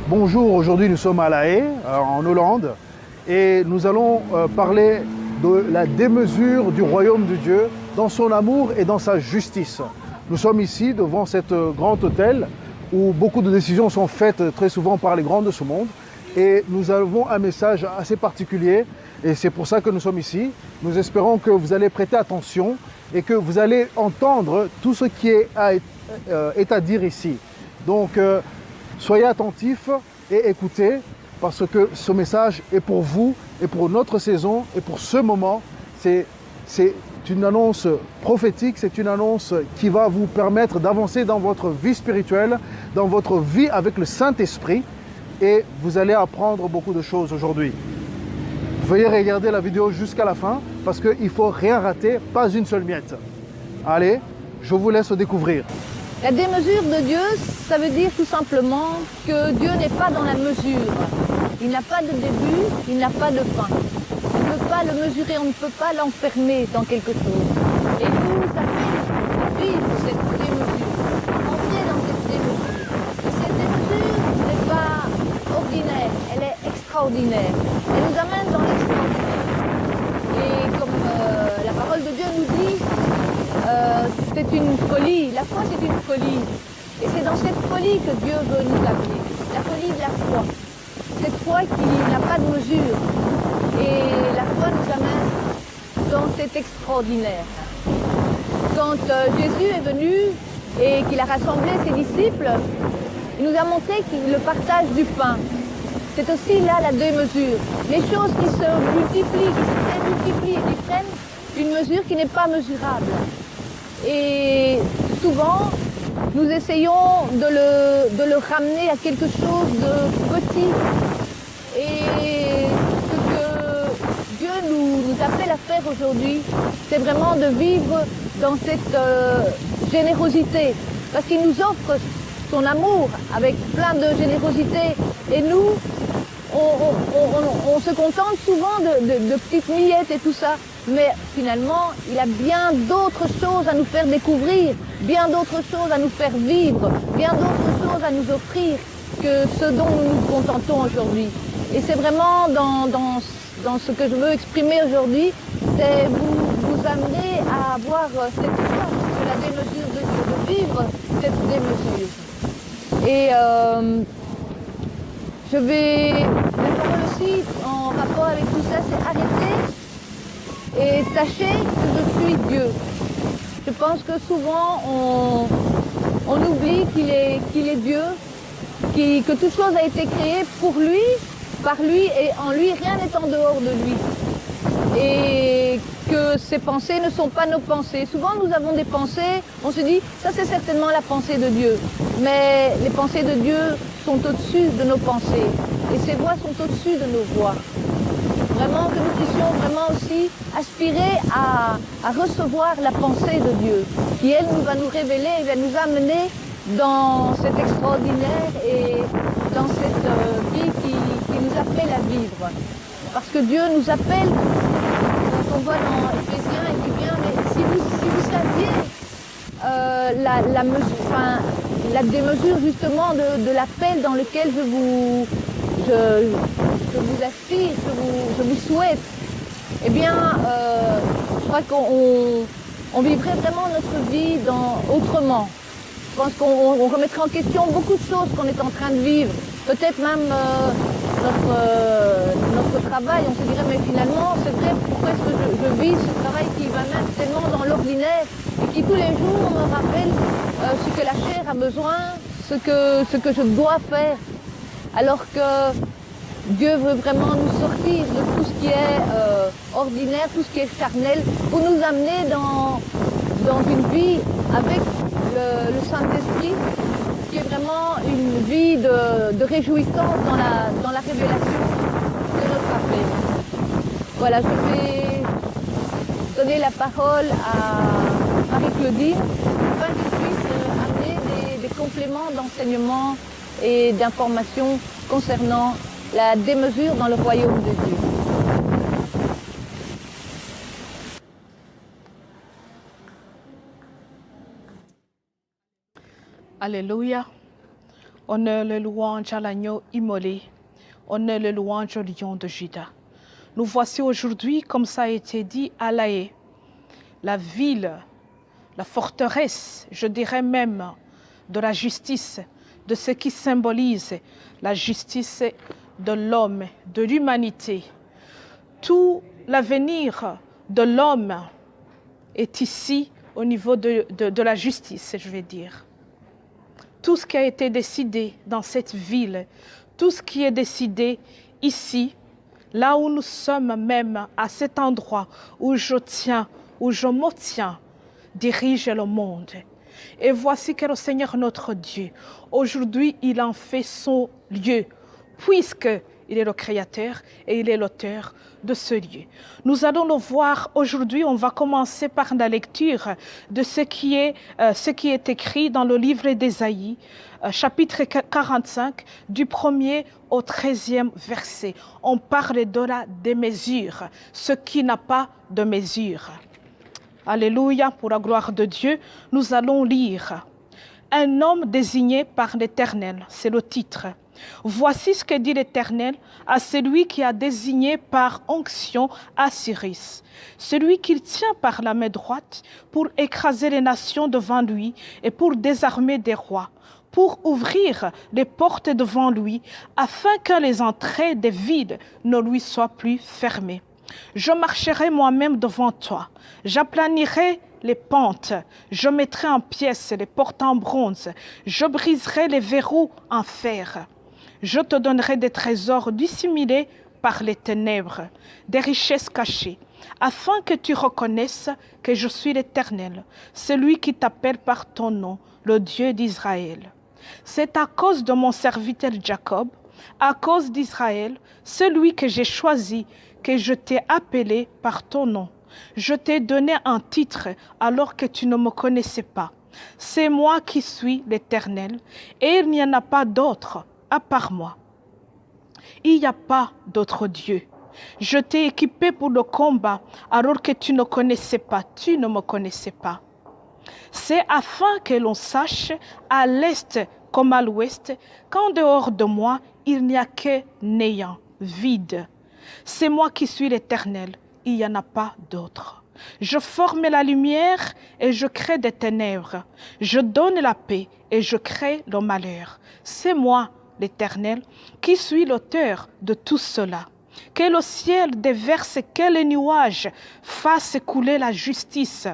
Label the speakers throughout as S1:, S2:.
S1: Bonjour, aujourd'hui nous sommes à La Haye, en Hollande, et nous allons parler de la démesure du royaume de Dieu dans son amour et dans sa justice. Nous sommes ici devant cet grand hôtel où beaucoup de décisions sont faites très souvent par les grands de ce monde, et nous avons un message assez particulier et c'est pour ça que nous sommes ici. Nous espérons que vous allez prêter attention et que vous allez entendre tout ce qui est à dire ici. Donc, soyez attentifs et écoutez, parce que ce message est pour vous et pour notre saison et pour ce moment. C'est une annonce prophétique, c'est une annonce qui va vous permettre d'avancer dans votre vie spirituelle, dans votre vie avec le Saint-Esprit, et vous allez apprendre beaucoup de choses aujourd'hui. Veuillez regarder la vidéo jusqu'à la fin parce qu'il ne faut rien rater, pas une seule miette. Allez, je vous laisse découvrir.
S2: La démesure de Dieu, ça veut dire tout simplement que Dieu n'est pas dans la mesure. Il n'a pas de début, il n'a pas de fin. On ne peut pas le mesurer, on ne peut pas l'enfermer dans quelque chose. Et il nous appelle à vivre cette démesure, entrer dans cette démesure. Et cette démesure n'est pas ordinaire, elle est extraordinaire. Elle nous amène dans l'extraordinaire. Et comme la parole de Dieu nous dit, c'est une folie, la foi c'est une folie. Et c'est dans cette folie que Dieu veut nous amener, la folie de la foi. Cette foi qui n'a pas de mesure. Et la foi nous amène dans cet extraordinaire. Quand Jésus est venu et qu'il a rassemblé ses disciples, il nous a montré le partage du pain. C'est aussi là la démesure. Les choses qui se multiplient, qui se démultiplient et qui prennent une mesure qui n'est pas mesurable. Et souvent, nous essayons de le ramener à quelque chose de petit. Et ce que Dieu nous appelle à faire aujourd'hui, c'est vraiment de vivre dans cette générosité. Parce qu'il nous offre son amour avec plein de générosité. Et nous, on se contente souvent de petites miettes et tout ça. Mais finalement, il a bien d'autres choses à nous faire découvrir, bien d'autres choses à nous faire vivre, bien d'autres choses à nous offrir que ce dont nous nous contentons aujourd'hui. Et c'est vraiment dans ce que je veux exprimer aujourd'hui, c'est vous amener à avoir cette foi de la démesure de Dieu, de vivre cette démesure. Et je vais, la parole aussi en rapport avec tout ça, c'est arrêter. Et sachez que je suis Dieu. Je pense que souvent on oublie qu'il est Dieu, que toute chose a été créée pour lui, par lui et en lui, rien n'est en dehors de lui. Et que ses pensées ne sont pas nos pensées. Souvent nous avons des pensées, on se dit, ça c'est certainement la pensée de Dieu. Mais les pensées de Dieu sont au-dessus de nos pensées. Et ses voix sont au-dessus de nos voix. Vraiment que nous puissions vraiment aussi aspirer à recevoir la pensée de Dieu, qui elle va nous révéler et va nous amener dans cet extraordinaire et dans cette vie qui nous appelle à vivre. Parce que Dieu nous appelle, quand on voit dans Éphésiens, il dit bien, mais si vous saviez la démesure justement de l'appel dans lequel je vous aspire, je vous souhaite, eh bien, je crois qu'on vivrait vraiment notre vie autrement. Je pense qu'on remettrait en question beaucoup de choses qu'on est en train de vivre. Peut-être même notre travail, on se dirait, mais finalement, c'est vrai, pourquoi est-ce que je vis ce travail qui va mettre tellement dans l'ordinaire et qui tous les jours me rappelle ce que la chair a besoin, ce que je dois faire. Alors que Dieu veut vraiment nous sortir de tout ce qui est ordinaire, tout ce qui est charnel, pour nous amener dans une vie avec le Saint-Esprit, qui est vraiment une vie de réjouissance dans la révélation de notre appel. Voilà, je vais donner la parole à Marie-Claudine, afin qu'elle puisse amener des compléments d'enseignement et d'informations concernant la démesure dans le royaume de Dieu.
S3: Alléluia. Honneur le louange à l'agneau immolé. Honneur le louange au lion de Juda. Nous voici aujourd'hui, comme ça a été dit, à La Haye, la ville, la forteresse, je dirais même, de la justice, de ce qui symbolise la justice de l'homme, de l'humanité. Tout l'avenir de l'homme est ici au niveau de la justice, je vais dire. Tout ce qui a été décidé dans cette ville, tout ce qui est décidé ici, là où nous sommes même, à cet endroit où je me tiens, dirige le monde. Et voici que le Seigneur notre Dieu, aujourd'hui, il en fait son lieu, puisque il est le créateur et il est l'auteur de ce lieu. Nous allons le voir aujourd'hui. On va commencer par la lecture de ce qui est écrit dans le livre d'Ésaïe, chapitre 45, du 1er au 13e verset. On parle de la démesure, ce qui n'a pas de mesure. Alléluia, pour la gloire de Dieu, nous allons lire. Un homme désigné par l'Éternel, c'est le titre. Voici ce que dit l'Éternel à celui qui a désigné par onction Cyrus, celui qu'il tient par la main droite pour écraser les nations devant lui et pour désarmer des rois, pour ouvrir les portes devant lui, afin que les entrées des villes ne lui soient plus fermées. Je marcherai moi-même devant toi, j'aplanirai les pentes, je mettrai en pièces les portes en bronze, je briserai les verrous en fer. Je te donnerai des trésors dissimulés par les ténèbres, des richesses cachées, afin que tu reconnaisses que je suis l'Éternel, celui qui t'appelle par ton nom, le Dieu d'Israël. C'est à cause de mon serviteur Jacob, à cause d'Israël, celui que j'ai choisi, que je t'ai appelé par ton nom. Je t'ai donné un titre alors que tu ne me connaissais pas. C'est moi qui suis l'Éternel, et il n'y en a pas d'autre à part moi. Il n'y a pas d'autre Dieu. Je t'ai équipé pour le combat alors que tu ne connaissais pas, tu ne me connaissais pas. C'est afin que l'on sache à l'est comme à l'ouest qu'en dehors de moi, il n'y a que néant, vide. C'est moi qui suis l'Éternel, il n'y en a pas d'autre. Je forme la lumière et je crée des ténèbres. Je donne la paix et je crée le malheur. C'est moi, l'Éternel, qui suis l'auteur de tout cela. Que le ciel déverse, que les nuages fassent couler la justice.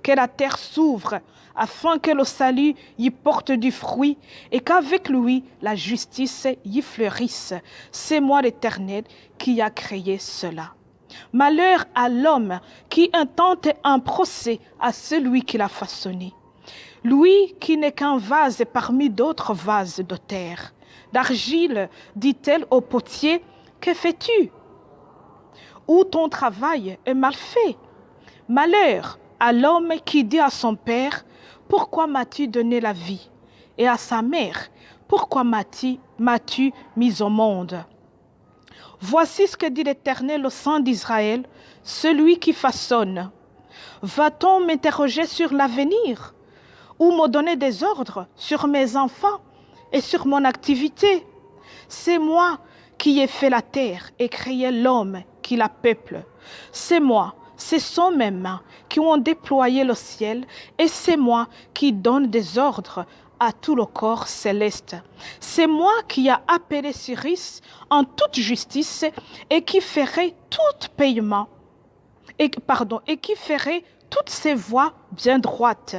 S3: Que la terre s'ouvre, afin que le salut y porte du fruit et qu'avec lui, la justice y fleurisse. C'est moi, l'Éternel, qui a créé cela. Malheur à l'homme qui intente un procès à celui qui l'a façonné. Lui qui n'est qu'un vase parmi d'autres vases de terre. D'argile, dit-elle au potier, que fais-tu? Ou ton travail est mal fait. Malheur à l'homme qui dit à son père, pourquoi m'as-tu donné la vie? Et à sa mère, pourquoi m'as-tu mis au monde? Voici ce que dit l'Éternel, le Saint d'Israël, celui qui façonne. Va-t-on m'interroger sur l'avenir ou me donner des ordres sur mes enfants et sur mon activité? C'est moi qui ai fait la terre et créé l'homme qui la peuple. C'est moi, ce sont mes mains qui ont déployé le ciel et c'est moi qui donne des ordres à tout le corps céleste. C'est moi qui ai appelé Cyrus en toute justice et qui ferai tout paiement, et qui ferai toutes ses voies bien droites.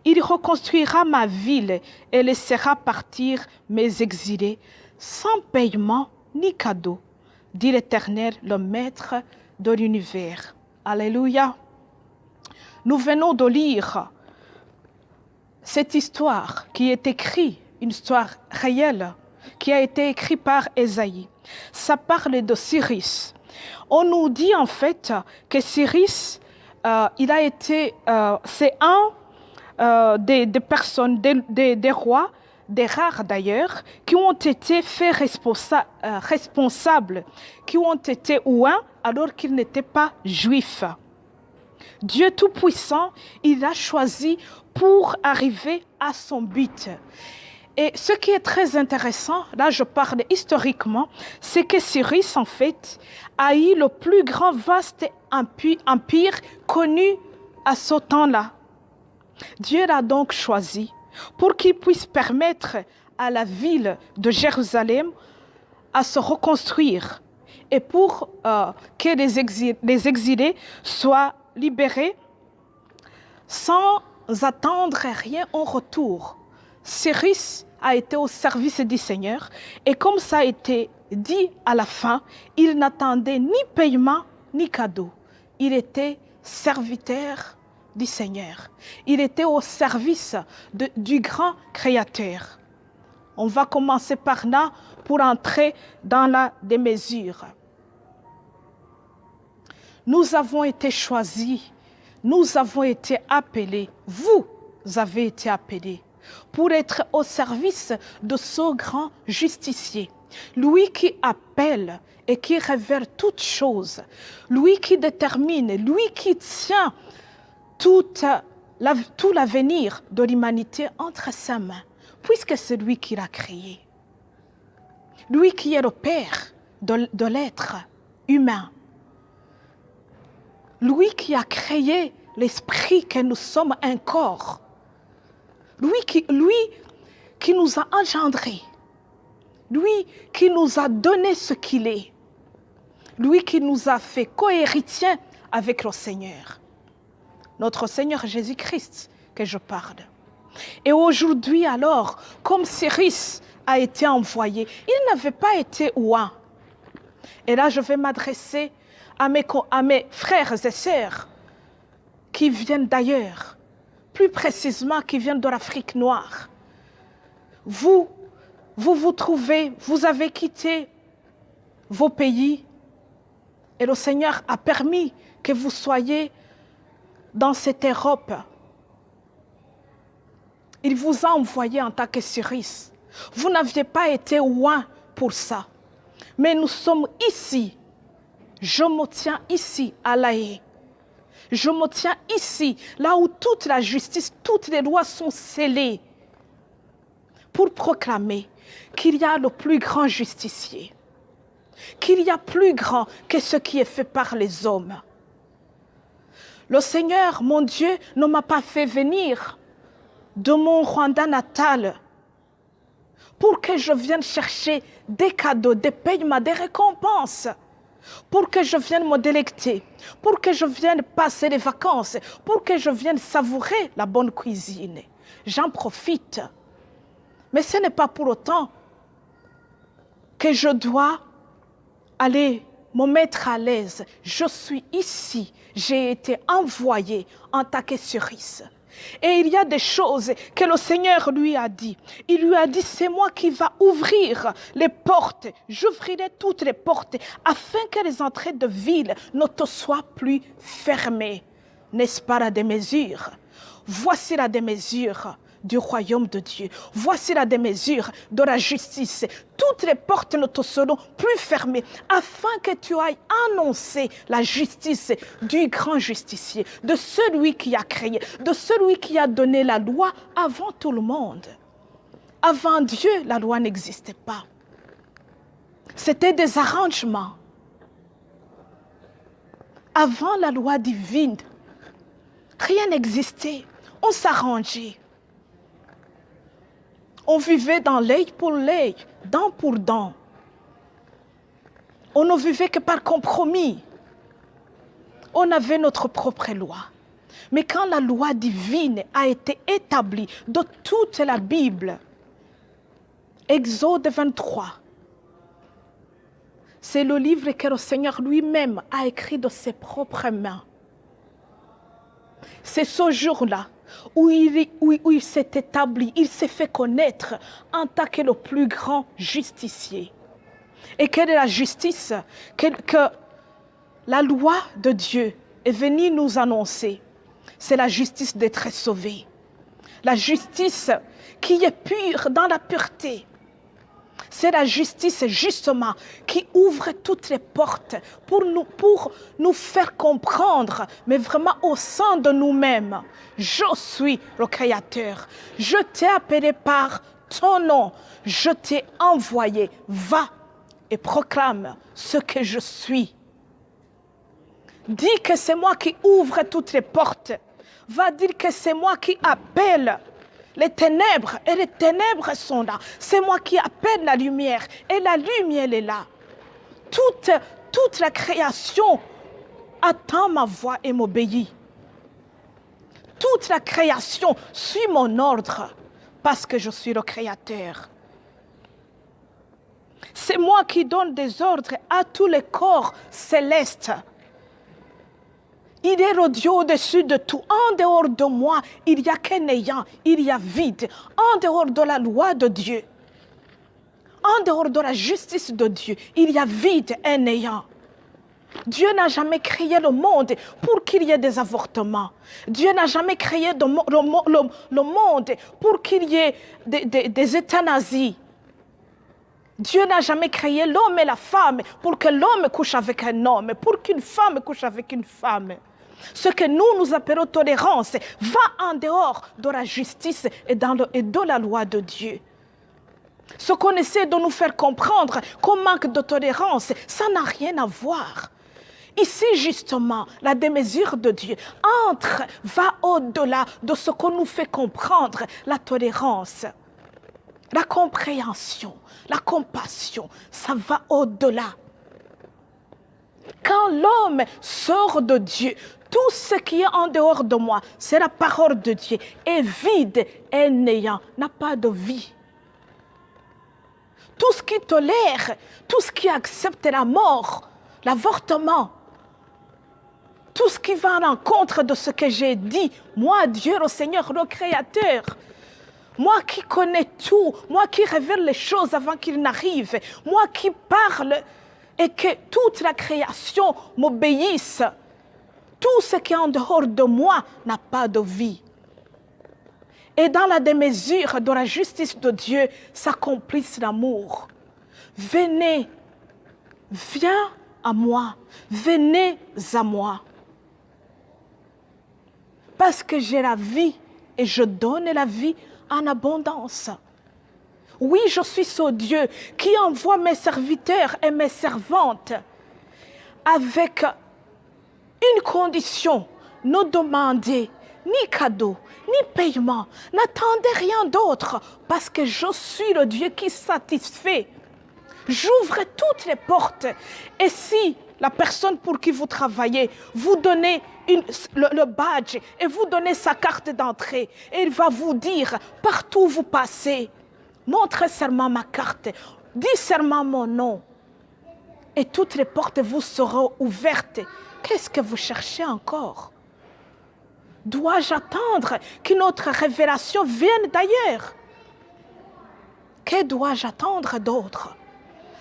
S3: Il reconstruira ma ville et laissera partir mes exilés sans paiement ni cadeau, dit l'Éternel, le Maître de l'univers. Alléluia. Nous venons de lire cette histoire qui est écrite, une histoire réelle, qui a été écrite par Ésaïe. Ça parle de Cyrus. On nous dit en fait que Cyrus, c'est un des personnes, des rois, des rares d'ailleurs, qui ont été faits responsables, qui ont été ouins alors qu'ils n'étaient pas juifs. Dieu Tout-Puissant, il a choisi pour arriver à son but. Et ce qui est très intéressant, là je parle historiquement, c'est que Cyrus en fait a eu le plus grand vaste empire connu à ce temps-là. Dieu l'a donc choisi pour qu'il puisse permettre à la ville de Jérusalem à se reconstruire et pour que les exilés soient libérés sans attendre rien en retour. Cyrus a été au service du Seigneur et comme ça a été dit à la fin, il n'attendait ni paiement ni cadeau. Il était serviteur du Seigneur. Il était au service du grand Créateur. On va commencer par là pour entrer dans la démesure. Nous avons été choisis, nous avons été appelés, vous avez été appelés pour être au service de ce grand justicier. Lui qui appelle et qui révèle toutes choses, lui qui détermine, lui qui tient tout l'avenir de l'humanité entre ses mains, puisque c'est lui qui l'a créé. Lui qui est le Père de l'être humain. Lui qui a créé l'esprit que nous sommes un corps. Lui qui nous a engendrés. Lui qui nous a donné ce qu'il est. Lui qui nous a fait cohéritiers avec le Seigneur. Notre Seigneur Jésus-Christ que je parle. Et aujourd'hui alors, comme Cyrus a été envoyé, il n'avait pas été oint. Et là, je vais m'adresser à mes frères et sœurs qui viennent d'ailleurs, plus précisément qui viennent de l'Afrique noire. Vous trouvez, vous avez quitté vos pays et le Seigneur a permis que vous soyez dans cette Europe. Il vous a envoyé en tant que Cyrus. Vous n'aviez pas été loin pour ça. Mais nous sommes ici. Je me tiens ici à La Haye. Je me tiens ici, là où toute la justice, toutes les lois sont scellées, pour proclamer qu'il y a le plus grand justicier, qu'il y a plus grand que ce qui est fait par les hommes. Le Seigneur, mon Dieu, ne m'a pas fait venir de mon Rwanda natal pour que je vienne chercher des cadeaux, des paiements, des récompenses, pour que je vienne me délecter, pour que je vienne passer les vacances, pour que je vienne savourer la bonne cuisine. J'en profite. Mais ce n'est pas pour autant que je dois aller me mettre à l'aise. Je suis ici. J'ai été envoyé en tant que Cyrus. Et il y a des choses que le Seigneur lui a dit. Il lui a dit, c'est moi qui va ouvrir les portes. J'ouvrirai toutes les portes afin que les entrées de ville ne te soient plus fermées. N'est-ce pas la démesure? Voici la démesure du royaume de Dieu. Voici la démesure de la justice. Toutes les portes ne te seront plus fermées afin que tu ailles annoncer la justice du grand justicier, de celui qui a créé, de celui qui a donné la loi avant tout le monde. Avant Dieu, la loi n'existait pas. C'était des arrangements. Avant la loi divine, rien n'existait. On s'arrangeait. On vivait dans l'œil pour l'œil, dent pour dent. On ne vivait que par compromis. On avait notre propre loi. Mais quand la loi divine a été établie de toute la Bible, Exode 23, c'est le livre que le Seigneur lui-même a écrit de ses propres mains. C'est ce jour-là où il s'est établi, il s'est fait connaître en tant que le plus grand justicier. Et quelle est la justice que la loi de Dieu est venue nous annoncer? C'est la justice d'être sauvé. La justice qui est pure dans la pureté. C'est la justice justement qui ouvre toutes les portes pour nous faire comprendre, mais vraiment au sein de nous-mêmes. Je suis le Créateur. Je t'ai appelé par ton nom, je t'ai envoyé. Va et proclame ce que je suis. Dis que c'est moi qui ouvre toutes les portes. Va dire que c'est moi qui appelle les ténèbres et les ténèbres sont là. C'est moi qui appelle la lumière et la lumière est là. Toute la création attend ma voix et m'obéit. Toute la création suit mon ordre parce que je suis le Créateur. C'est moi qui donne des ordres à tous les corps célestes. Il est Dieu au-dessus de tout. En dehors de moi, il n'y a qu'un néant, il y a vide. En dehors de la loi de Dieu, en dehors de la justice de Dieu, il y a vide, un néant. Dieu n'a jamais créé le monde pour qu'il y ait des avortements. Dieu n'a jamais créé le monde pour qu'il y ait des euthanasies. Dieu n'a jamais créé l'homme et la femme pour que l'homme couche avec un homme, pour qu'une femme couche avec une femme. Ce que nous appelons tolérance va en dehors de la justice et de la loi de Dieu. Ce qu'on essaie de nous faire comprendre comme manque de tolérance, ça n'a rien à voir. Ici, justement, la démesure de Dieu va au-delà de ce qu'on nous fait comprendre, la tolérance, la compréhension, la compassion, ça va au-delà. Quand l'homme sort de Dieu, tout ce qui est en dehors de moi, c'est la parole de Dieu, est vide et néant, n'a pas de vie. Tout ce qui tolère, tout ce qui accepte la mort, l'avortement, tout ce qui va à l'encontre de ce que j'ai dit, moi, Dieu, le Seigneur, le Créateur, moi qui connais tout, moi qui révèle les choses avant qu'ils n'arrivent, moi qui parle et que toute la création m'obéisse, tout ce qui est en dehors de moi n'a pas de vie. Et dans la démesure de la justice de Dieu s'accomplisse l'amour. Venez, viens à moi, venez à moi. Parce que j'ai la vie et je donne la vie en abondance. Oui, je suis ce Dieu qui envoie mes serviteurs et mes servantes avec une condition: ne demandez ni cadeau, ni paiement, n'attendez rien d'autre, parce que je suis le Dieu qui satisfait. J'ouvre toutes les portes. Et si la personne pour qui vous travaillez vous donnez le badge et vous donnez sa carte d'entrée, et il va vous dire partout où vous passez, montrez seulement ma carte, dis seulement mon nom, et toutes les portes vous seront ouvertes. Qu'est-ce que vous cherchez encore? Dois-je attendre qu'une autre révélation vienne d'ailleurs? Que dois-je attendre d'autre?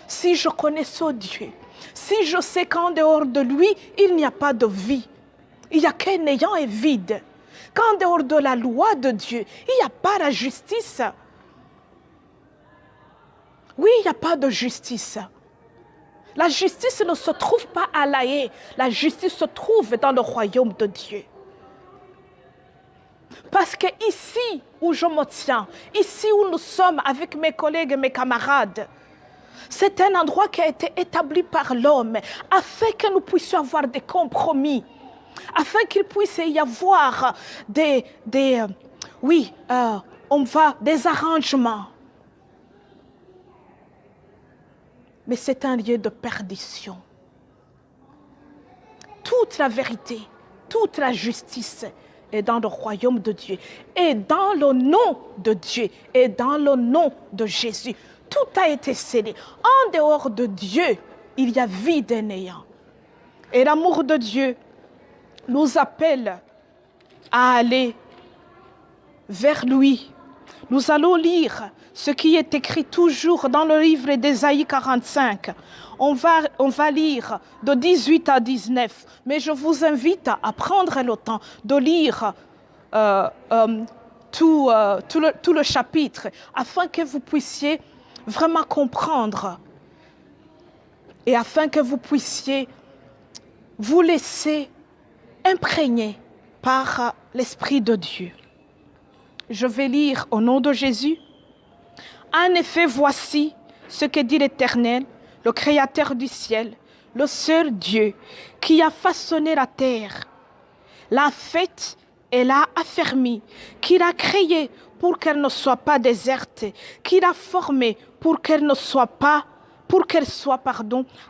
S3: Si je connais ce Dieu, si je sais qu'en dehors de lui, il n'y a pas de vie, il n'y a qu'un néant et vide, qu'en dehors de la loi de Dieu, il n'y a pas la justice. Oui, il n'y a pas de justice. La justice ne se trouve pas à La Haye, la justice se trouve dans le royaume de Dieu. Parce que ici où je me tiens, ici où nous sommes avec mes collègues et mes camarades, c'est un endroit qui a été établi par l'homme afin que nous puissions avoir des compromis, afin qu'il puisse y avoir des arrangements. Mais c'est un lieu de perdition. Toute la vérité, toute la justice est dans le royaume de Dieu, et dans le nom de Dieu, et dans le nom de Jésus. Tout a été scellé. En dehors de Dieu, il y a vide et néant. Et l'amour de Dieu nous appelle à aller vers lui. Nous allons lire ce qui est écrit toujours dans le livre d'Ésaïe 45. On va lire de 18 à 19, mais je vous invite à prendre le temps de lire tout le chapitre, afin que vous puissiez vraiment comprendre et afin que vous puissiez vous laisser imprégner par l'Esprit de Dieu. Je vais lire au nom de Jésus En effet, voici ce que dit l'Éternel, le Créateur du ciel, le seul Dieu qui a façonné la terre, l'a faite et l'a affermie, qui l'a créée pour qu'elle ne soit pas déserte, qui l'a formée pour qu'elle soit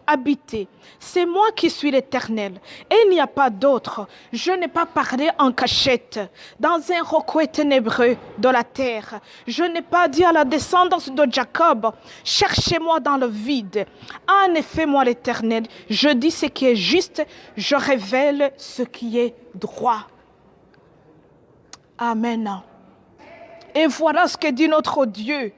S3: habitée. C'est moi qui suis l'Éternel, et il n'y a pas d'autre. Je n'ai pas parlé en cachette, dans un recoin ténébreux de la terre. Je n'ai pas dit à la descendance de Jacob, cherchez-moi dans le vide. En effet, moi l'Éternel, je dis ce qui est juste, je révèle ce qui est droit. Amen. Et voilà ce que dit notre Dieu.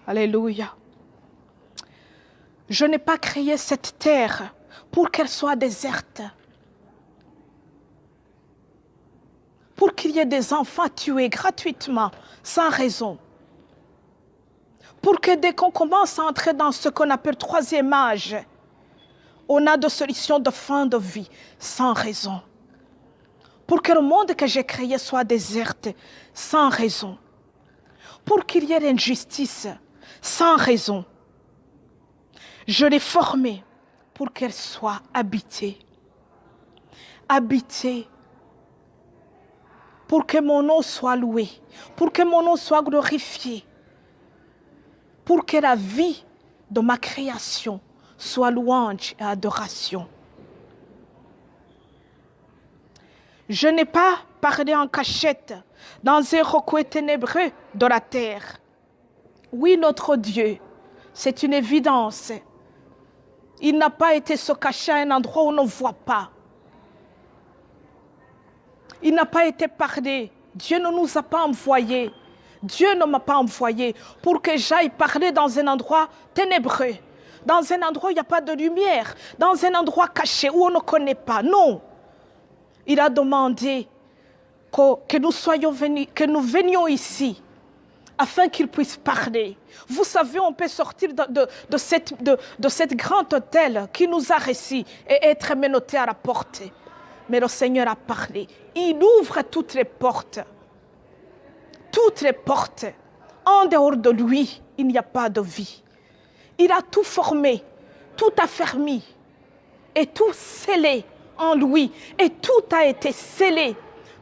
S3: Alléluia. Je n'ai pas créé cette terre pour qu'elle soit déserte, pour qu'il y ait des enfants tués gratuitement, sans raison, pour que dès qu'on commence à entrer dans ce qu'on appelle troisième âge, on a de solutions de fin de vie, sans raison, pour que le monde que j'ai créé soit déserte, sans raison, pour qu'il y ait l'injustice, sans raison. Je l'ai formée pour qu'elle soit habitée. Habitée. Pour que mon nom soit loué. Pour que mon nom soit glorifié. Pour que la vie de ma création soit louange et adoration. Je n'ai pas parlé en cachette dans un recoin ténébreux de la terre. Oui, notre Dieu, c'est une évidence. Il n'a pas été se cacher à un endroit où on ne voit pas. Il n'a pas été parlé. Dieu ne nous a pas envoyés. Dieu ne m'a pas envoyé pour que j'aille parler dans un endroit ténébreux, dans un endroit où il n'y a pas de lumière, dans un endroit caché où on ne connaît pas. Non. Il a demandé que nous soyons venus, que nous venions ici afin qu'il puisse parler. Vous savez, on peut sortir de cette grande hôtel qui nous a reçus et être menotté à la porte. Mais le Seigneur a parlé. Il ouvre toutes les portes. Toutes les portes. En dehors de lui, il n'y a pas de vie. Il a tout formé, tout affermi et tout scellé en lui. Et tout a été scellé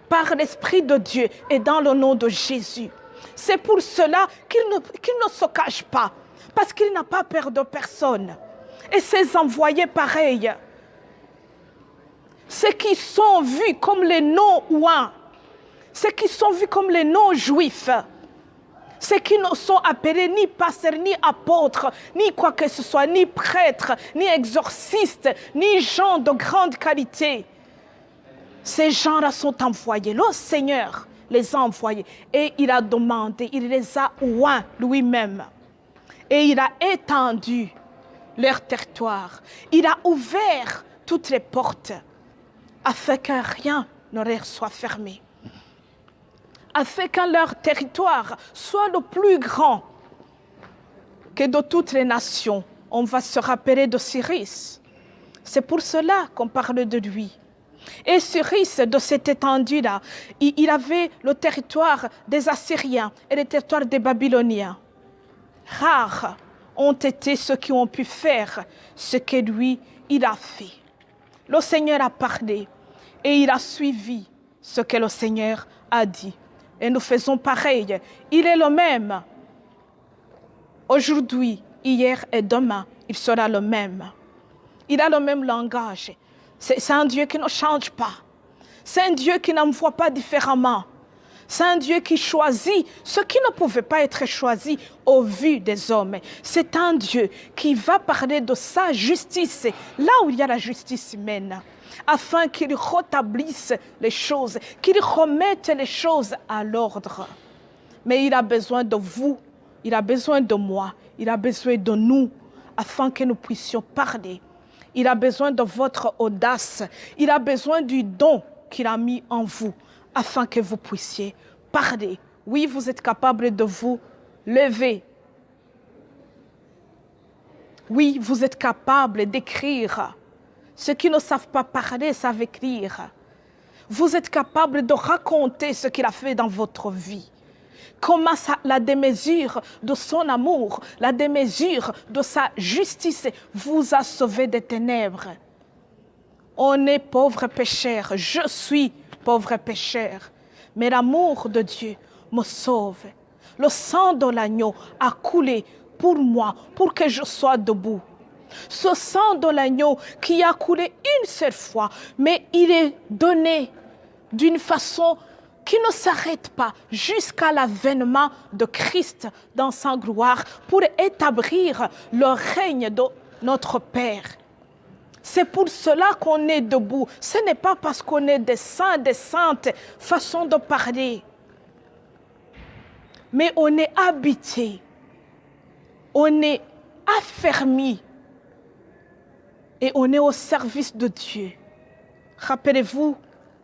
S3: par l'Esprit de Dieu et dans le nom de Jésus. C'est pour cela qu'il ne se cache pas, parce qu'il n'a pas peur de personne. Et ses envoyés pareils, ceux qui sont vus comme les non-ouins, ceux qui sont vus comme les non-juifs, ceux qui ne sont appelés ni pasteurs, ni apôtres, ni quoi que ce soit, ni prêtres, ni exorcistes, ni gens de grande qualité. Ces gens-là sont envoyés. Le Seigneur les a envoyés. Et il a demandé, il les a oints lui-même. Et il a étendu leur territoire. Il a ouvert toutes les portes afin que rien ne leur soit fermé. Afin que leur territoire soit le plus grand que de toutes les nations. On va se rappeler de Cyrus. C'est pour cela qu'on parle de lui. Et Cyrus, de cette étendue-là, il avait le territoire des Assyriens et le territoire des Babyloniens. Rares ont été ceux qui ont pu faire ce que lui, il a fait. Le Seigneur a parlé et il a suivi ce que le Seigneur a dit. Et nous faisons pareil. Il est le même. Aujourd'hui, hier et demain, il sera le même. Il a le même langage. C'est un Dieu qui ne change pas. C'est un Dieu qui n'envoie pas différemment. C'est un Dieu qui choisit ce qui ne pouvait pas être choisi au vu des hommes. C'est un Dieu qui va parler de sa justice, là où il y a la justice humaine, afin qu'il rétablisse les choses, qu'il remette les choses à l'ordre. Mais il a besoin de vous, il a besoin de moi, il a besoin de nous, afin que nous puissions parler. Il a besoin de votre audace. Il a besoin du don qu'il a mis en vous afin que vous puissiez parler. Oui, vous êtes capable de vous lever. Oui, vous êtes capable d'écrire. Ceux qui ne savent pas parler savent écrire. vous êtes capable de raconter ce qu'il a fait dans votre vie. Comment la démesure de son amour, la démesure de sa justice vous a sauvé des ténèbres. On est pauvre pécheur, je suis pauvre pécheur, mais l'amour de Dieu me sauve. Le sang de l'agneau a coulé pour moi, pour que je sois debout. Ce sang de l'agneau qui a coulé une seule fois, mais il est donné d'une façon qui ne s'arrête pas jusqu'à l'avènement de Christ dans sa gloire pour établir le règne de notre Père. C'est pour cela qu'on est debout. Ce n'est pas parce qu'on est des saints, des saintes, façon de parler. Mais on est habité, on est affermi et on est au service de Dieu. Rappelez-vous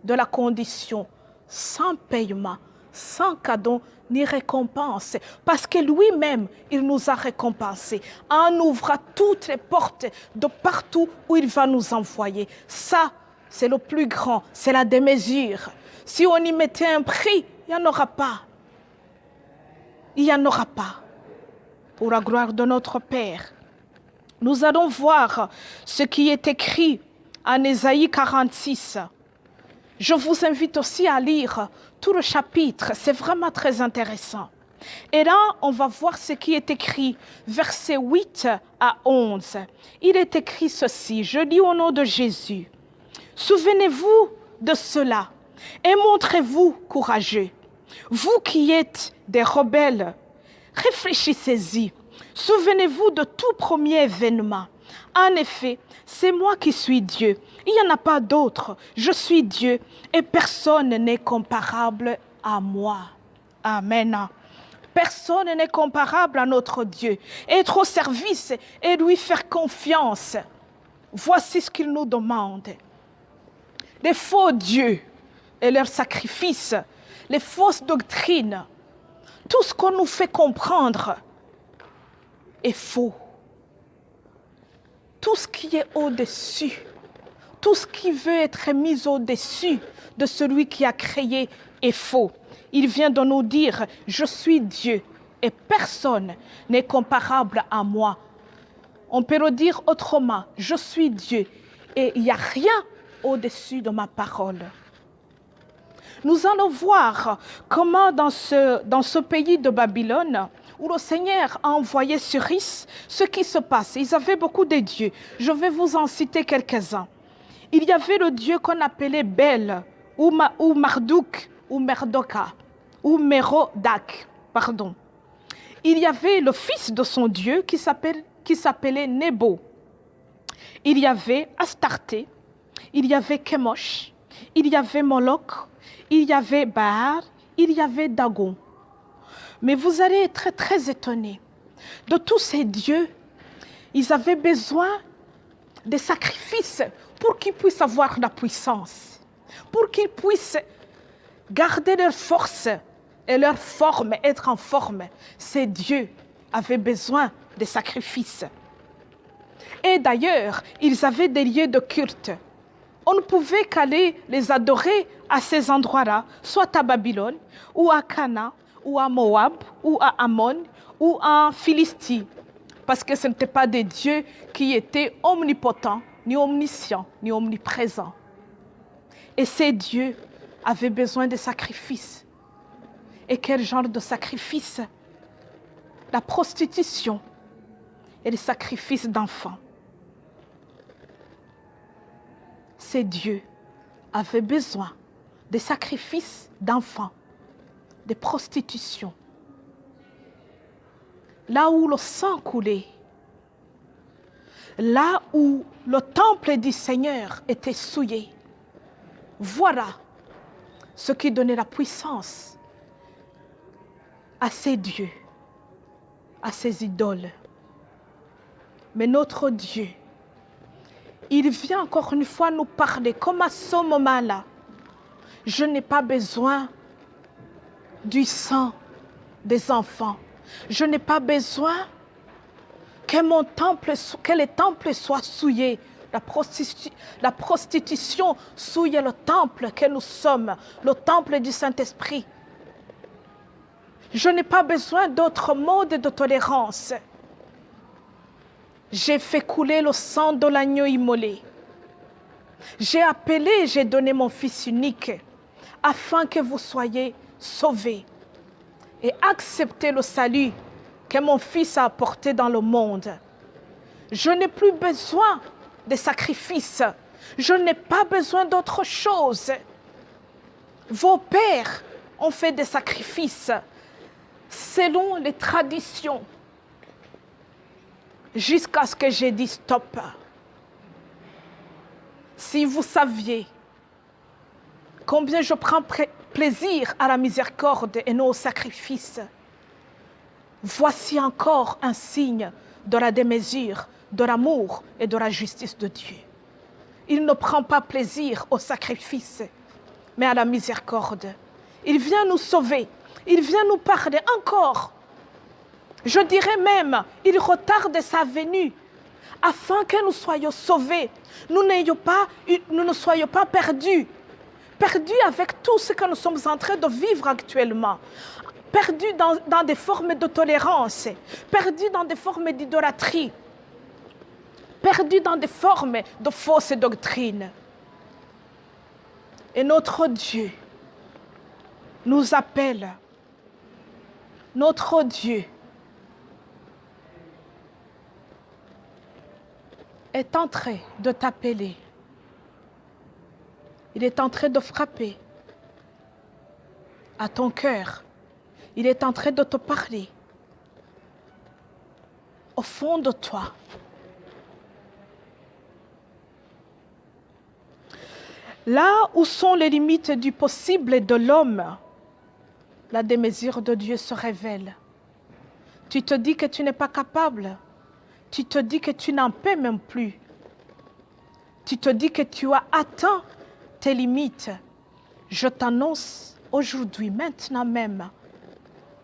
S3: de la condition sans paiement, sans cadeau ni récompense, parce que lui-même, il nous a récompensés en ouvrant toutes les portes de partout où il va nous envoyer. Ça, c'est le plus grand, c'est la démesure. Si on y mettait un prix, il n'y en aura pas. Il n'y en aura pas. Pour la gloire de notre Père. Nous allons voir ce qui est écrit en Ésaïe 46. Je vous invite aussi à lire tout le chapitre, c'est vraiment très intéressant. Et là, on va voir ce qui est écrit, versets 8 à 11. Il est écrit ceci, je lis au nom de Jésus. Souvenez-vous de cela et montrez-vous courageux. Vous qui êtes des rebelles, réfléchissez-y. Souvenez-vous de tout premier événement. En effet, c'est moi qui suis Dieu. Il n'y en a pas d'autre. Je suis Dieu et personne n'est comparable à moi. Amen. Personne n'est comparable à notre Dieu. Être au service et lui faire confiance. Voici ce qu'il nous demande. Les faux dieux et leurs sacrifices, les fausses doctrines, tout ce qu'on nous fait comprendre est faux. Tout ce qui est au-dessus, tout ce qui veut être mis au-dessus de celui qui a créé est faux. Il vient de nous dire, je suis Dieu et personne n'est comparable à moi. On peut le dire autrement, je suis Dieu et il n'y a rien au-dessus de ma parole. Nous allons voir comment dans ce pays de Babylone, où le Seigneur a envoyé Cyrus, ce qui se passe. Ils avaient beaucoup de dieux. Je vais vous en citer quelques-uns. Il y avait le dieu qu'on appelait Bel, ou Marduk, ou Merdoka, ou Mérodac, pardon. Il y avait le fils de son dieu qui s'appelait Nebo. Il y avait Astarté, il y avait Chemosh, il y avait Moloch, il y avait Baal, il y avait Dagon. Mais vous allez être très étonnés. De tous ces dieux, ils avaient besoin de sacrifices pour qu'ils puissent avoir la puissance, pour qu'ils puissent garder leur force et leur forme, être en forme. Ces dieux avaient besoin de sacrifices. Et d'ailleurs, ils avaient des lieux de culte. On ne pouvait qu'aller les adorer à ces endroits-là, soit à Babylone, ou à Cana, ou à Moab, ou à Ammon, ou en Philistie. Parce que ce n'étaient pas des dieux qui étaient omnipotents, ni omniscients, ni omniprésents. Et ces dieux avaient besoin de sacrifices. Et quel genre de sacrifice? La prostitution et les sacrifices d'enfants. Ces dieux avaient besoin des sacrifices d'enfants, des prostitutions. Là où le sang coulait, là où le temple du Seigneur était souillé, voilà ce qui donnait la puissance à ces dieux, à ces idoles. Mais notre Dieu, il vient encore une fois nous parler, comme à ce moment-là, je n'ai pas besoin du sang des enfants. Je n'ai pas besoin que les temples soient souillés La prostitution souille le temple que nous sommes, le temple du Saint-Esprit. Je n'ai pas besoin d'autres modes de tolérance. J'ai fait couler le sang de l'agneau immolé. J'ai appelé, j'ai donné mon Fils unique, afin que vous soyez sauvés et acceptez le salut que mon Fils a apporté dans le monde. Je n'ai plus besoin de sacrifices. Je n'ai pas besoin d'autre chose. Vos pères ont fait des sacrifices selon les traditions, jusqu'à ce que j'ai dit stop. Si vous saviez combien je prends plaisir à la miséricorde et non au sacrifice, voici encore un signe de la démesure, de l'amour et de la justice de Dieu. Il ne prend pas plaisir au sacrifice, mais à la miséricorde. Il vient nous sauver. Il vient nous parler encore. Je dirais même, il retarde sa venue afin que nous soyons sauvés. Nous ne soyons pas perdus. Perdus avec tout ce que nous sommes en train de vivre actuellement. Perdus dans des formes de tolérance. Perdus dans des formes d'idolâtrie. Perdus dans des formes de fausses doctrines. Et notre Dieu nous appelle. Notre Dieu est en train de t'appeler. Il est en train de frapper à ton cœur. Il est en train de te parler au fond de toi. Là où sont les limites du possible de l'homme, la démesure de Dieu se révèle. Tu te dis que tu n'es pas capable. Tu te dis que tu n'en peux même plus. Tu te dis que tu as atteint tes limites. Je t'annonce aujourd'hui, maintenant même,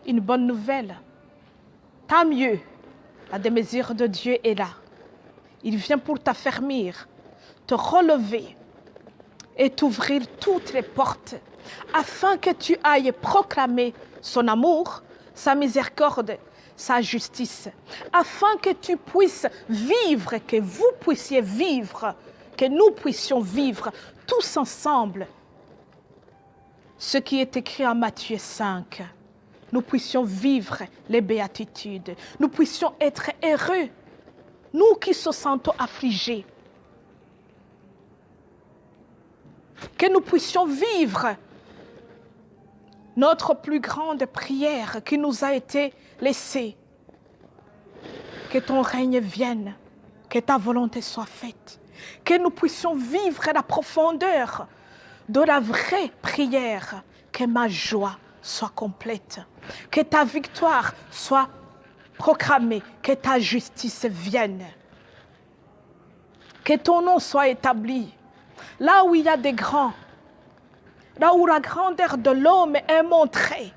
S3: une bonne nouvelle. Tant mieux, la démesure de Dieu est là. Il vient pour t'affermir, te relever et t'ouvrir toutes les portes afin que tu ailles proclamer son amour, sa miséricorde, sa justice, afin que tu puisses vivre, que vous puissiez vivre, que nous puissions vivre tous ensemble ce qui est écrit en Matthieu 5. Nous puissions vivre les béatitudes, nous puissions être heureux, nous qui se sentons affligés, que nous puissions vivre notre plus grande prière qui nous a été laissée. Que ton règne vienne, que ta volonté soit faite, que nous puissions vivre la profondeur de la vraie prière, que ma joie soit complète, que ta victoire soit proclamée, que ta justice vienne, que ton nom soit établi. Là où il y a des grands, là où la grandeur de l'homme est montrée,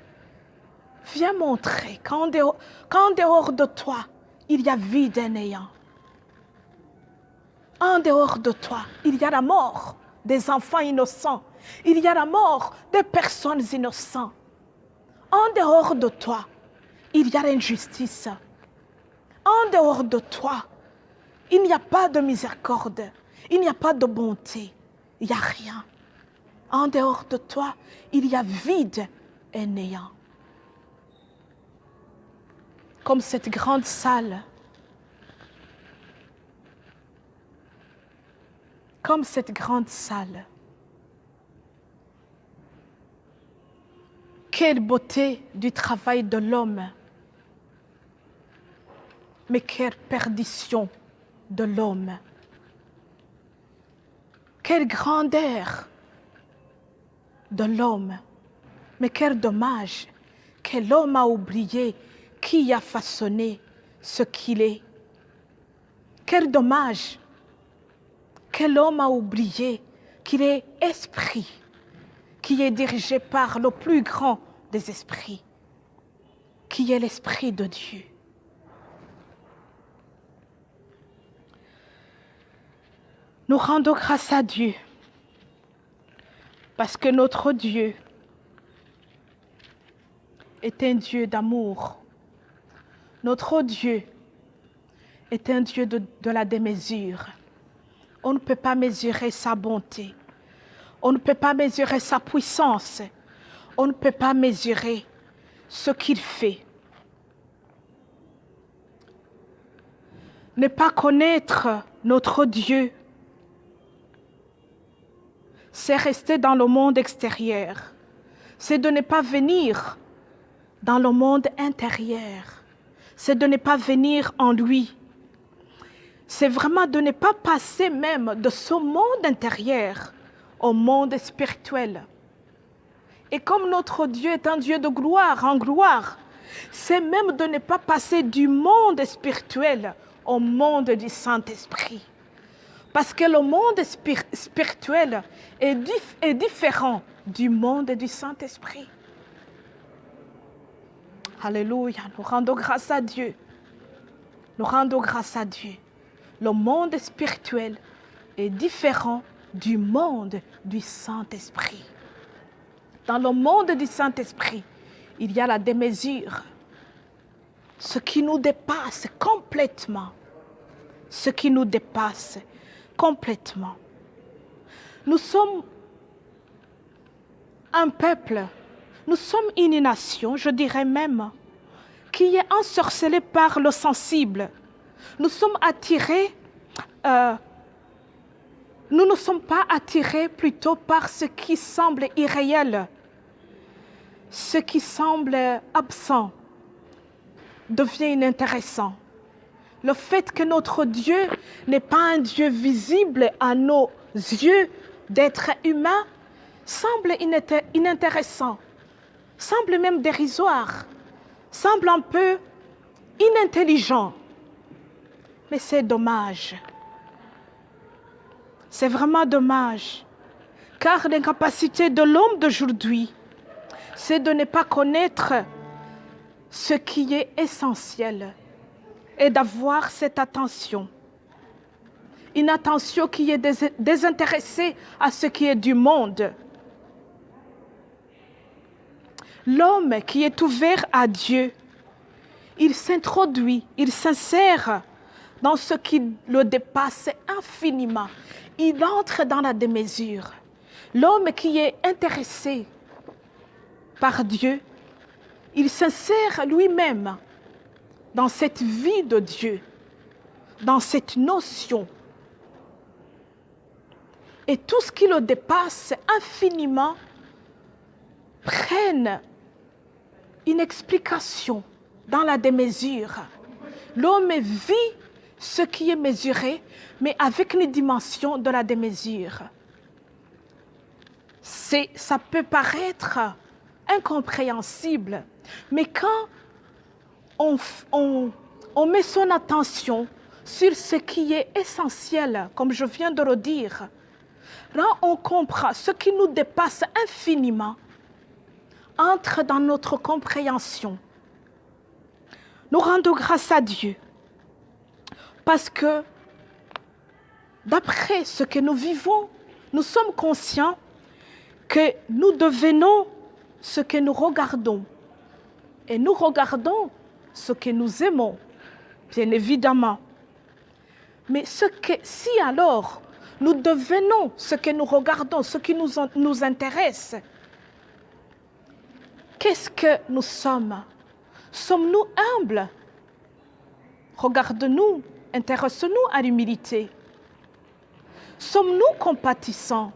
S3: viens montrer qu'en dehors de toi, il y a vide et néant. En dehors de toi, il y a la mort des enfants innocents. Il y a la mort des personnes innocentes. En dehors de toi, il y a l'injustice. En dehors de toi, il n'y a pas de miséricorde. Il n'y a pas de bonté. Il n'y a rien. En dehors de toi, il y a vide et néant. Comme cette grande salle. Comme cette grande salle. Quelle beauté du travail de l'homme. Mais quelle perdition de l'homme. Quelle grandeur de l'homme. Mais quel dommage que l'homme a oublié qui a façonné ce qu'il est. Quel dommage que l'homme a oublié qu'il est esprit, qui est dirigé par le plus grand des esprits, qui est l'Esprit de Dieu. Nous rendons grâce à Dieu parce que notre Dieu est un Dieu d'amour. Notre Dieu est un Dieu de la démesure. On ne peut pas mesurer sa bonté. On ne peut pas mesurer sa puissance. On ne peut pas mesurer ce qu'il fait. Ne pas connaître notre Dieu, c'est rester dans le monde extérieur. C'est de ne pas venir dans le monde intérieur. C'est de ne pas venir en lui. C'est vraiment de ne pas passer même de ce monde intérieur au monde spirituel. Et comme notre Dieu est un Dieu de gloire en gloire, c'est même de ne pas passer du monde spirituel au monde du Saint-Esprit. Parce que le monde spirituel est différent du monde du Saint-Esprit. Alléluia, nous rendons grâce à Dieu. Nous rendons grâce à Dieu. Le monde spirituel est différent du monde du Saint-Esprit. Dans le monde du Saint-Esprit, il y a la démesure, ce qui nous dépasse complètement. Ce qui nous dépasse complètement. Nous sommes un peuple, nous sommes une nation, je dirais même, qui est ensorcelée par le sensible. Nous sommes attirés, nous ne sommes pas attirés plutôt par ce qui semble irréel. Ce qui semble absent devient inintéressant. Le fait que notre Dieu n'est pas un Dieu visible à nos yeux d'être humain semble inintéressant, semble même dérisoire, semble un peu inintelligent. Mais c'est dommage. C'est vraiment dommage. Car l'incapacité de l'homme d'aujourd'hui, c'est de ne pas connaître ce qui est essentiel et d'avoir cette attention. Une attention qui est désintéressée à ce qui est du monde. L'homme qui est ouvert à Dieu, il s'introduit, il s'insère dans ce qui le dépasse infiniment. Il entre dans la démesure. L'homme qui est intéressé par Dieu, il s'insère lui-même dans cette vie de Dieu, dans cette notion. Et tout ce qui le dépasse infiniment prenne une explication dans la démesure. L'homme vit ce qui est mesuré, mais avec une dimension de la démesure. Ça peut paraître incompréhensible, mais quand on met son attention sur ce qui est essentiel, comme je viens de le dire, là on comprend ce qui nous dépasse infiniment, entre dans notre compréhension. Nous rendons grâce à Dieu parce que d'après ce que nous vivons, nous sommes conscients que nous devenons ce que nous regardons. Et nous regardons ce que nous aimons, bien évidemment. Mais si alors nous devenons ce que nous regardons, ce qui nous intéresse, qu'est-ce que nous sommes? Sommes-nous humbles? Regarde-nous, intéressons-nous à l'humilité. Sommes-nous compatissants?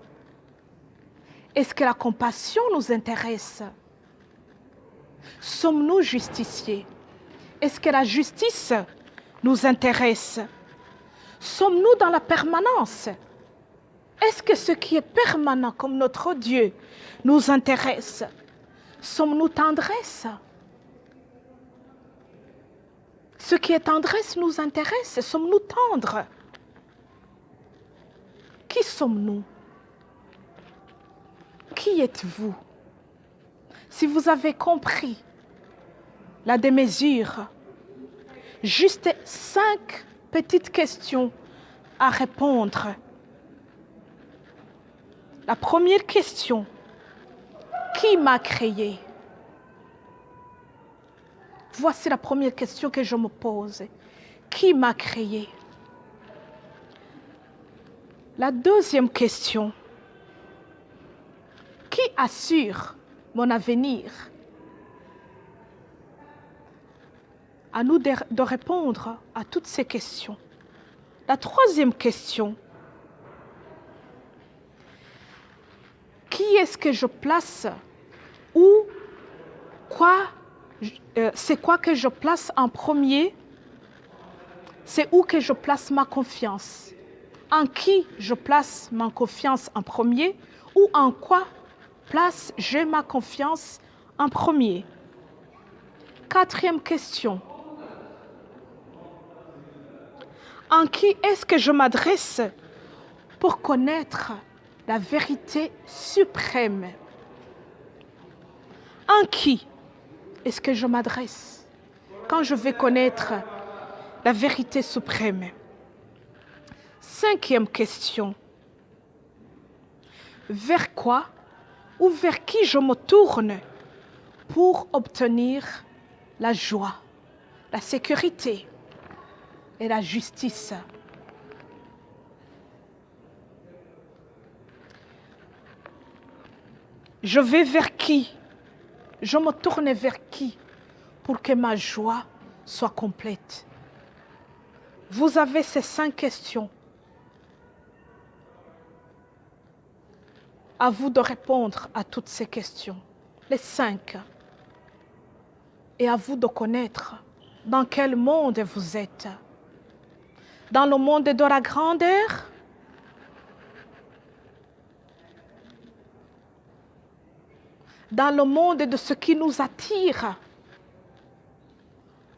S3: Est-ce que la compassion nous intéresse? Sommes-nous justiciers? Est-ce que la justice nous intéresse? Sommes-nous dans la permanence? Est-ce que ce qui est permanent comme notre Dieu nous intéresse? Sommes-nous tendresse? Ce qui est tendresse nous intéresse. Sommes-nous tendres? Qui sommes-nous? Qui êtes-vous? Si vous avez compris la démesure, juste 5 petites questions à répondre La première question, qui m'a créé? Voici la première question que je me pose. Qui m'a créé? La deuxième question, qui assure mon avenir? À nous de répondre à toutes ces questions. La troisième question, qui est-ce que je place ou c'est quoi que je place en premier? C'est où que je place ma confiance? En qui je place ma confiance en premier ou en quoi place-je ma confiance en premier? Quatrième question. En qui est-ce que je m'adresse pour connaître la vérité suprême? En qui est-ce que je m'adresse quand je vais connaître la vérité suprême? Cinquième question. Vers quoi ou vers qui je me tourne pour obtenir la joie, la sécurité et la justice? Je vais vers qui? Je me tourne vers qui pour que ma joie soit complète? Vous avez ces 5 questions. À vous de répondre à toutes ces questions, les 5. Et à vous de connaître dans quel monde vous êtes. Dans le monde de la grandeur, dans le monde de ce qui nous attire,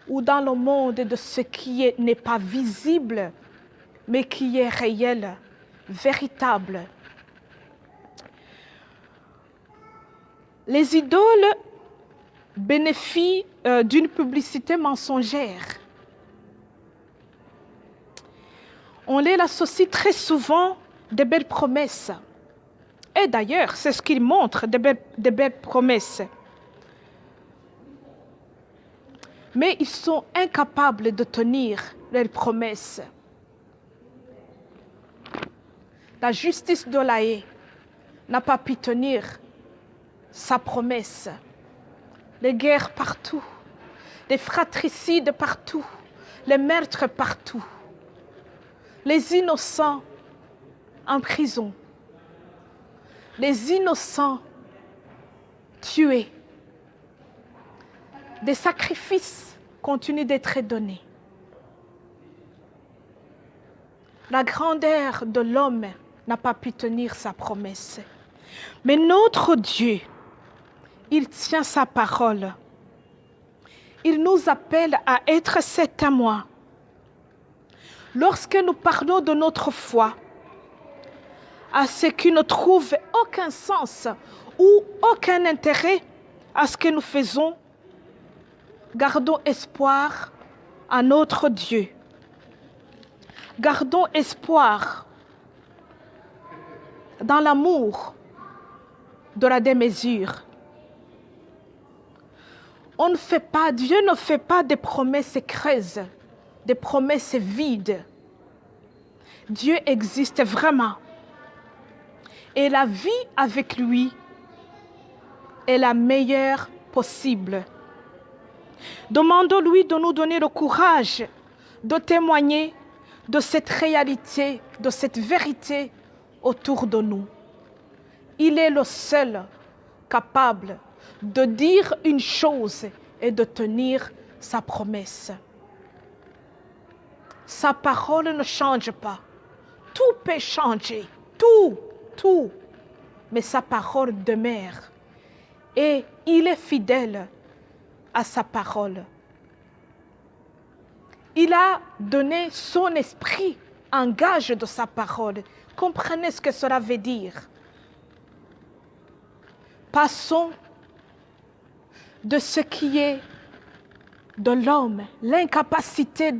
S3: ou dans le monde de ce qui n'est pas visible, mais qui est réel, véritable. Les idoles bénéficient d'une publicité mensongère. On les associe très souvent de belles promesses. Et d'ailleurs, c'est ce qu'ils montrent, de belles promesses. Mais ils sont incapables de tenir leurs promesses. La justice de la haie n'a pas pu tenir sa promesse. Les guerres partout, les fratricides partout, les meurtres partout, les innocents en prison, les innocents tués. Des sacrifices continuent d'être donnés. La grandeur de l'homme n'a pas pu tenir sa promesse. Mais notre Dieu, il tient sa parole. Il nous appelle à être ses témoins. Lorsque nous parlons de notre foi, à ce qui ne trouve aucun sens ou aucun intérêt à ce que nous faisons, gardons espoir à notre Dieu. Gardons espoir dans l'amour de la démesure. Dieu ne fait pas des promesses creuses, des promesses vides. Dieu existe vraiment. Et la vie avec lui est la meilleure possible. Demandons-lui de nous donner le courage de témoigner de cette réalité, de cette vérité autour de nous. Il est le seul capable de dire une chose et de tenir sa promesse. Sa parole ne change pas. Tout peut changer, tout. Mais sa parole demeure. Et il est fidèle à sa parole. Il a donné son esprit en gage de sa parole. Comprenez ce que cela veut dire. Passons de ce qui est de l'homme, l'incapacité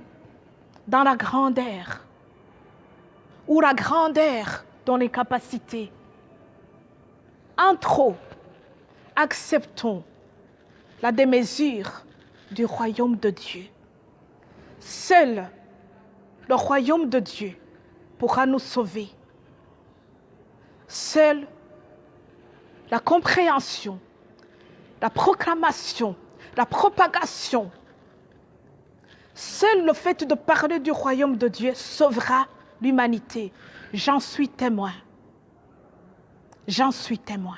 S3: dans la grandeur, ou la grandeur dans l'incapacité. Entrons, acceptons la démesure du royaume de Dieu. Seul le royaume de Dieu pourra nous sauver. Seule la compréhension, la proclamation, la propagation, seul le fait de parler du royaume de Dieu sauvera l'humanité. J'en suis témoin. J'en suis témoin.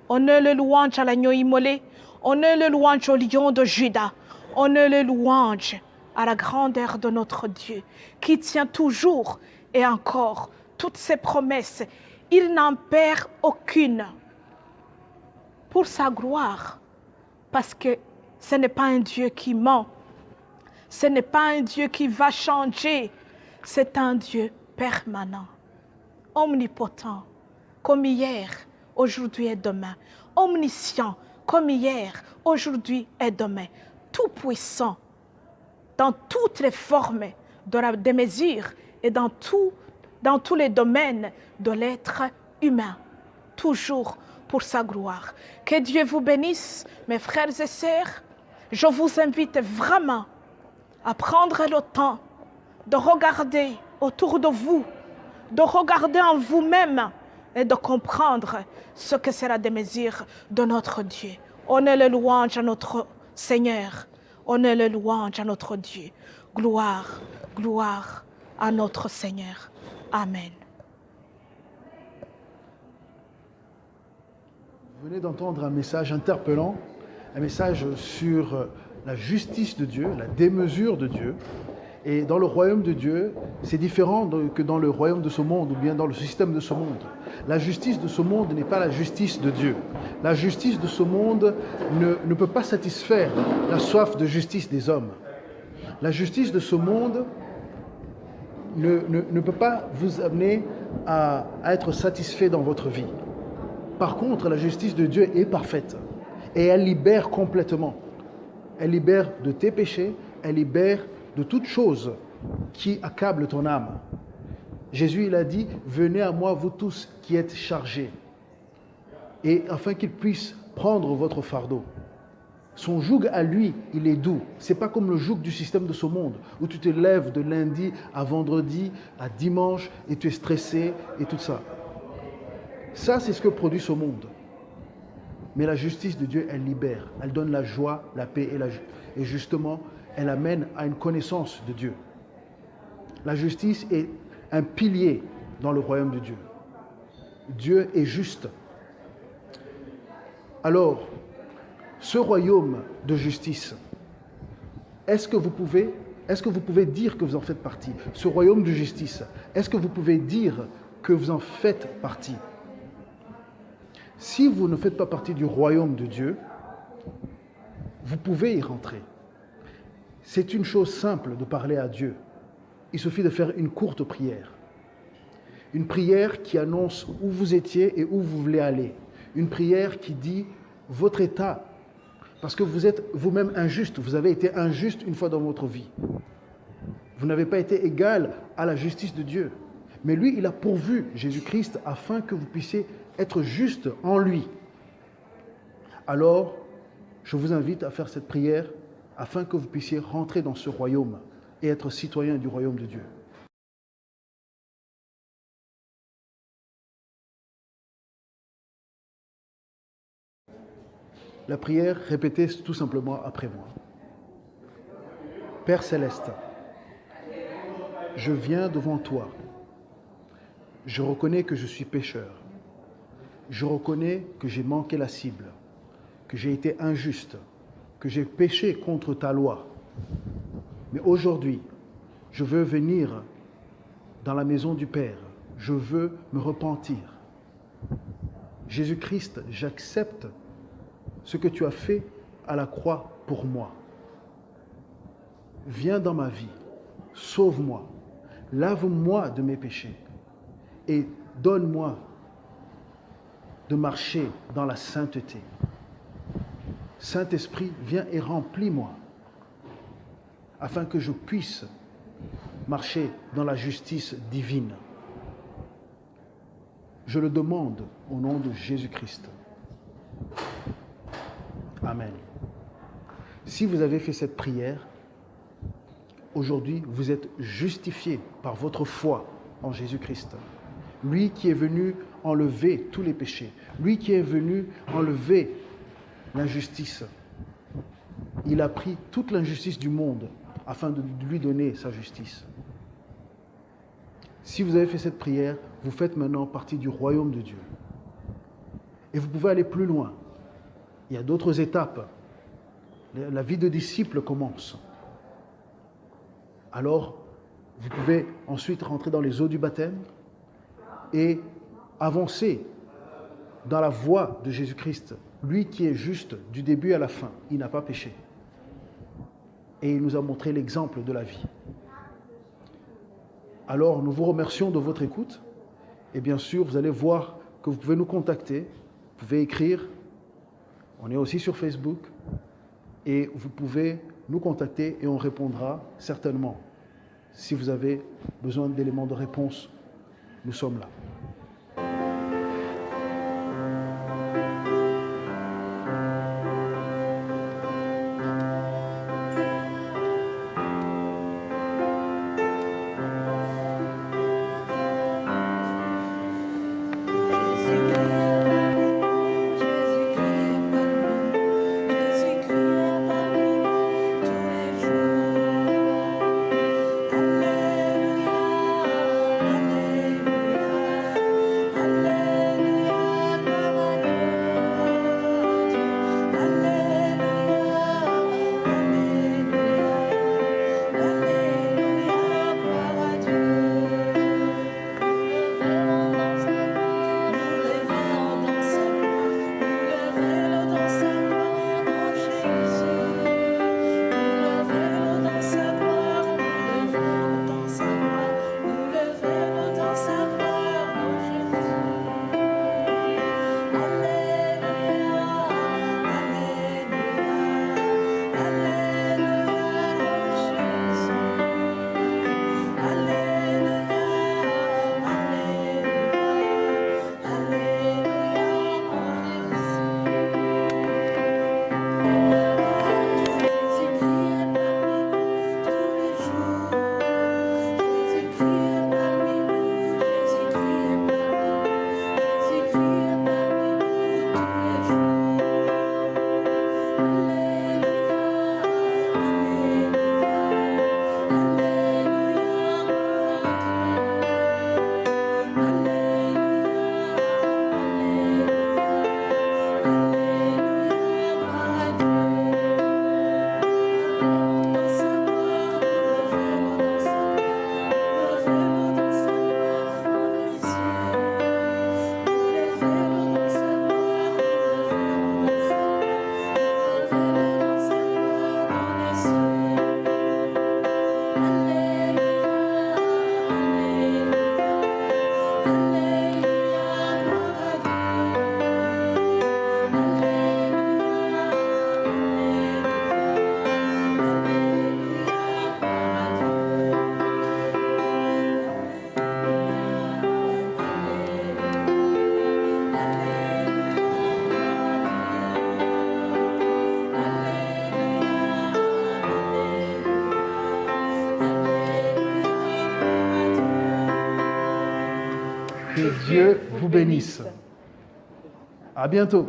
S3: Honneur le louange à l'agneau immolé, honneur le louange au lion de Juda, honneur le louange à la grandeur de notre Dieu, qui tient toujours et encore toutes ses promesses. Il n'en perd aucune pour sa gloire, parce que ce n'est pas un Dieu qui ment, ce n'est pas un Dieu qui va changer, c'est un Dieu permanent, omnipotent, comme hier, aujourd'hui et demain, omniscient, comme hier, aujourd'hui et demain, tout-puissant, dans toutes les formes de la démesure et dans tous les domaines de l'être humain, toujours pour sa gloire. Que Dieu vous bénisse, mes frères et sœurs. Je vous invite vraiment à prendre le temps de regarder autour de vous, de regarder en vous-même et de comprendre ce que c'est la démesure de notre Dieu. On est le louange à notre Seigneur. On est le louange à notre Dieu. Gloire, gloire à notre Seigneur. Amen.
S1: Vous venez d'entendre un message interpellant, un message sur la justice de Dieu, la démesure de Dieu. Et dans le royaume de Dieu, c'est différent que dans le royaume de ce monde ou bien dans le système de ce monde. La justice de ce monde n'est pas la justice de Dieu. La justice de ce monde ne peut pas satisfaire la soif de justice des hommes. La justice de ce monde ne peut pas vous amener à être satisfait dans votre vie. Par contre, la justice de Dieu est parfaite et elle libère complètement. Elle libère de tes péchés, elle libère de toute chose qui accable ton âme. Jésus, il a dit, venez à moi vous tous qui êtes chargés, et afin qu'il puisse prendre votre fardeau. Son joug à lui, il est doux. C'est pas comme le joug du système de ce monde, où tu te lèves de lundi à vendredi, à dimanche, et tu es stressé, et tout ça. Ça, c'est ce que produit ce monde. Mais la justice de Dieu, elle libère, elle donne la joie, la paix et justement, elle amène à une connaissance de Dieu. La justice est un pilier dans le royaume de Dieu. Dieu est juste. Alors, ce royaume de justice, est-ce que vous pouvez dire que vous en faites partie? Ce royaume de justice, est-ce que vous pouvez dire que vous en faites partie? Si vous ne faites pas partie du royaume de Dieu, vous pouvez y rentrer. C'est une chose simple de parler à Dieu. Il suffit de faire une courte prière. Une prière qui annonce où vous étiez et où vous voulez aller. Une prière qui dit votre état. Parce que vous êtes vous-même injuste. Vous avez été injuste une fois dans votre vie. Vous n'avez pas été égal à la justice de Dieu. Mais lui, il a pourvu Jésus-Christ afin que vous puissiez être juste en lui. Alors, je vous invite à faire cette prière afin que vous puissiez rentrer dans ce royaume et être citoyen du royaume de Dieu. La prière, répétez tout simplement après moi. Père céleste, je viens devant toi. Je reconnais que je suis pécheur. Je reconnais que j'ai manqué la cible, que j'ai été injuste, que j'ai péché contre ta loi. Mais aujourd'hui, je veux venir dans la maison du Père. Je veux me repentir. Jésus-Christ, j'accepte ce que tu as fait à la croix pour moi. Viens dans ma vie, sauve-moi, lave-moi de mes péchés et donne-moi de marcher dans la sainteté. Saint-Esprit, viens et remplis-moi afin que je puisse marcher dans la justice divine. Je le demande au nom de Jésus-Christ. Amen. Si vous avez fait cette prière, aujourd'hui, vous êtes justifié par votre foi en Jésus-Christ. Lui qui est venu enlever tous les péchés. Lui qui est venu enlever l'injustice. Il a pris toute l'injustice du monde afin de lui donner sa justice. Si vous avez fait cette prière, vous faites maintenant partie du royaume de Dieu. Et vous pouvez aller plus loin. Il y a d'autres étapes. La vie de disciple commence. Alors, vous pouvez ensuite rentrer dans les eaux du baptême et avancer dans la voie de Jésus-Christ. Lui qui est juste du début à la fin. Il n'a pas péché. Et il nous a montré l'exemple de la vie. Alors, nous vous remercions de votre écoute. Et bien sûr, vous allez voir que vous pouvez nous contacter. Vous pouvez écrire. On est aussi sur Facebook. Et vous pouvez nous contacter et on répondra certainement. Si vous avez besoin d'éléments de réponse, nous sommes là. Que Dieu vous bénisse. À bientôt.